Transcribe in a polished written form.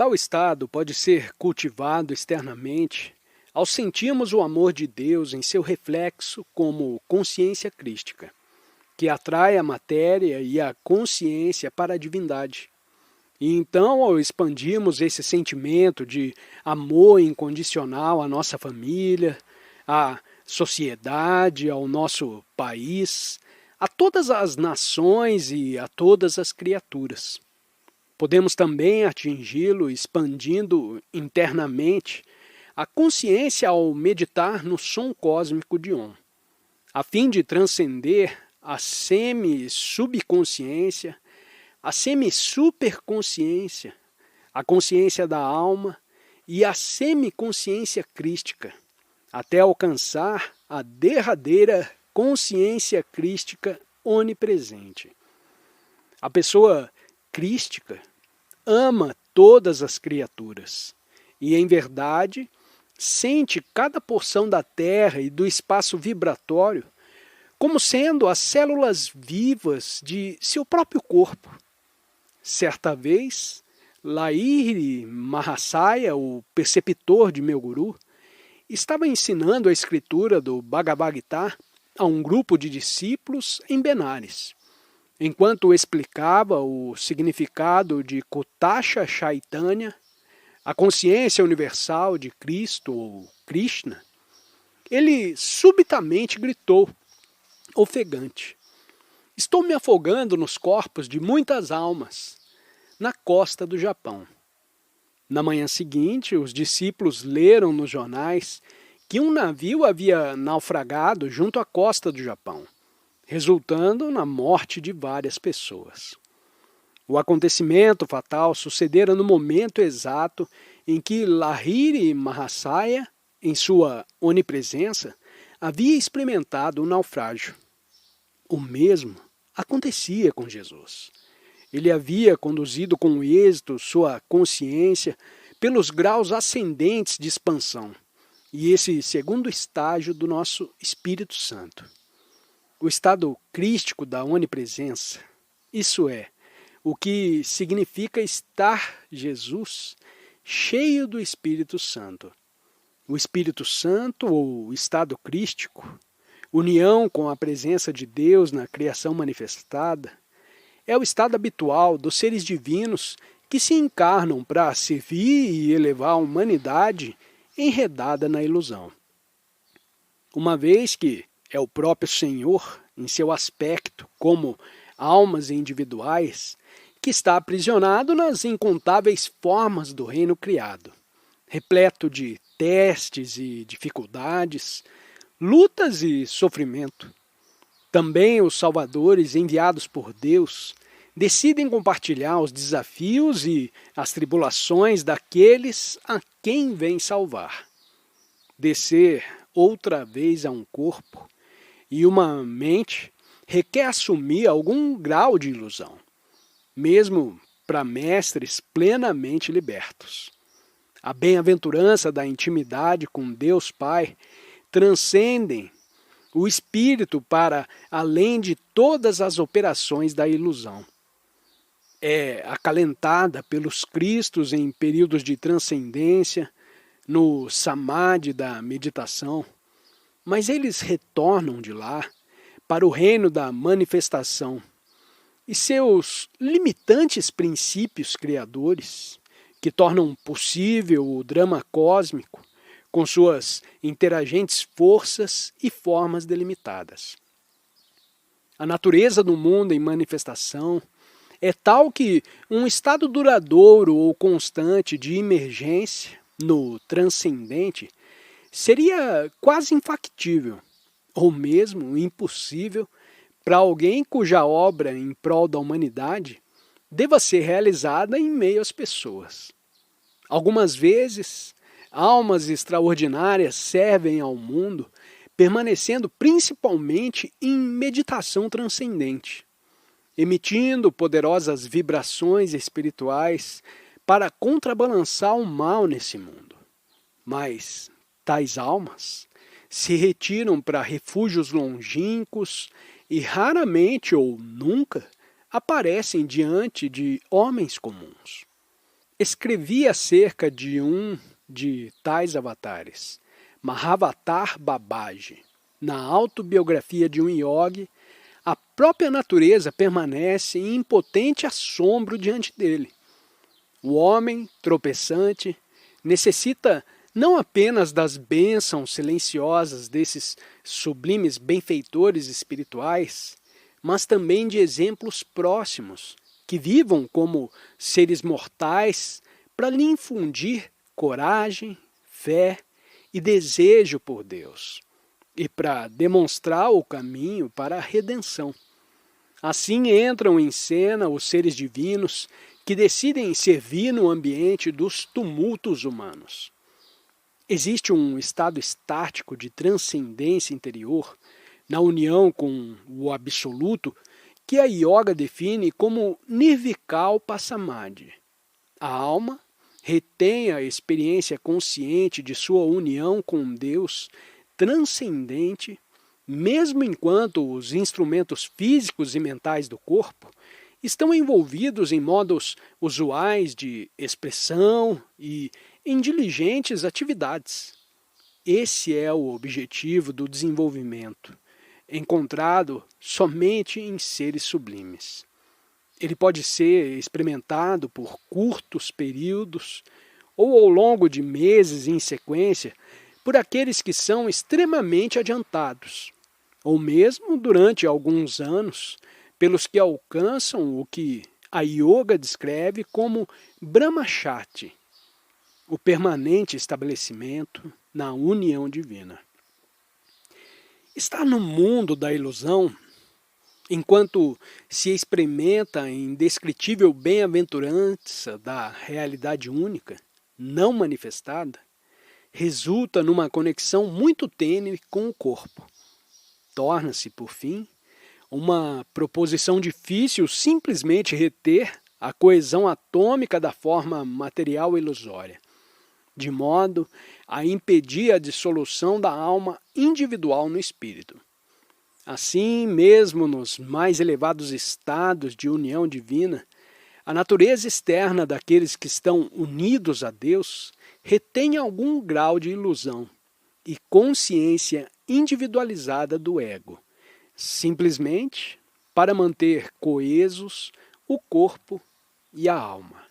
Tal estado pode ser cultivado externamente ao sentirmos o amor de Deus em seu reflexo como consciência crística, que atrai a matéria e a consciência para a divindade. E então, ao expandirmos esse sentimento de amor incondicional à nossa família, à sociedade, ao nosso país, a todas as nações e a todas as criaturas. Podemos também atingi-lo expandindo internamente a consciência ao meditar no som cósmico de Om, a fim de transcender a semi-subconsciência, a semi-superconsciência, a consciência da alma e a semiconsciência crística, até alcançar a derradeira consciência crística onipresente. A pessoa crística ama todas as criaturas e, em verdade, sente cada porção da Terra e do espaço vibratório como sendo as células vivas de seu próprio corpo. Certa vez, Lahiri Mahasaya, o preceptor de meu guru, estava ensinando a escritura do Bhagavad Gita a um grupo de discípulos em Benares. Enquanto explicava o significado de Kutasha Chaitanya, a consciência universal de Cristo ou Krishna, ele subitamente gritou, ofegante: "Estou me afogando nos corpos de muitas almas, na costa do Japão." Na manhã seguinte, os discípulos leram nos jornais que um navio havia naufragado junto à costa do Japão, resultando na morte de várias pessoas. O acontecimento fatal sucedera no momento exato em que Lahiri Mahasaya, em sua onipresença, havia experimentado o naufrágio. O mesmo acontecia com Jesus. Ele havia conduzido com êxito sua consciência pelos graus ascendentes de expansão, e esse segundo estágio do nosso Espírito Santo. O estado crístico da onipresença, isso é, o que significa estar Jesus cheio do Espírito Santo. O Espírito Santo, ou estado crístico, união com a presença de Deus na criação manifestada, é o estado habitual dos seres divinos que se encarnam para servir e elevar a humanidade enredada na ilusão. Uma vez que é o próprio Senhor, em seu aspecto como almas individuais, que está aprisionado nas incontáveis formas do reino criado, repleto de testes e dificuldades, lutas e sofrimento. Também os salvadores enviados por Deus decidem compartilhar os desafios e as tribulações daqueles a quem vem salvar. Descer outra vez a um corpo e uma mente requer assumir algum grau de ilusão, mesmo para mestres plenamente libertos. A bem-aventurança da intimidade com Deus Pai transcendem o espírito para além de todas as operações da ilusão. É acalentada pelos Cristos em períodos de transcendência, no samadhi da meditação, mas eles retornam de lá para o reino da manifestação, e seus limitantes princípios criadores, que tornam possível o drama cósmico, com suas interagentes forças e formas delimitadas. A natureza do mundo em manifestação é tal que um estado duradouro ou constante de emergência no transcendente seria quase infactível, ou mesmo impossível, para alguém cuja obra em prol da humanidade deva ser realizada em meio às pessoas. Algumas vezes, almas extraordinárias servem ao mundo, permanecendo principalmente em meditação transcendente, emitindo poderosas vibrações espirituais para contrabalançar o mal nesse mundo. Mas tais almas se retiram para refúgios longínquos e raramente ou nunca aparecem diante de homens comuns. escrevi acerca de um de tais avatares, Mahavatar Babaji. Na autobiografia de um yogi, a própria natureza permanece em impotente assombro diante dele. O homem tropeçante necessita não apenas das bênçãos silenciosas desses sublimes benfeitores espirituais, mas também de exemplos próximos, que vivam como seres mortais para lhe infundir coragem, fé e desejo por Deus, e para demonstrar o caminho para a redenção. Assim entram em cena os seres divinos que decidem servir no ambiente dos tumultos humanos. Existe um estado estático de transcendência interior, na união com o absoluto, que a yoga define como Nirvikal Samadhi. A alma retém a experiência consciente de sua união com Deus transcendente, mesmo enquanto os instrumentos físicos e mentais do corpo estão envolvidos em modos usuais de expressão e em diligentes atividades. Esse é o objetivo do desenvolvimento, encontrado somente em seres sublimes. Ele pode ser experimentado por curtos períodos ou ao longo de meses em sequência por aqueles que são extremamente adiantados, ou mesmo durante alguns anos pelos que alcançam o que a yoga descreve como Brahmachati, o permanente estabelecimento na união divina. Estar no mundo da ilusão, enquanto se experimenta a indescritível bem-aventurança da realidade única, não manifestada, resulta numa conexão muito tênue com o corpo. Torna-se, por fim, uma proposição difícil simplesmente reter a coesão atômica da forma material ilusória, de modo a impedir a dissolução da alma individual no espírito. Assim, mesmo nos mais elevados estados de união divina, a natureza externa daqueles que estão unidos a Deus retém algum grau de ilusão e consciência individualizada do ego, simplesmente para manter coesos o corpo e a alma.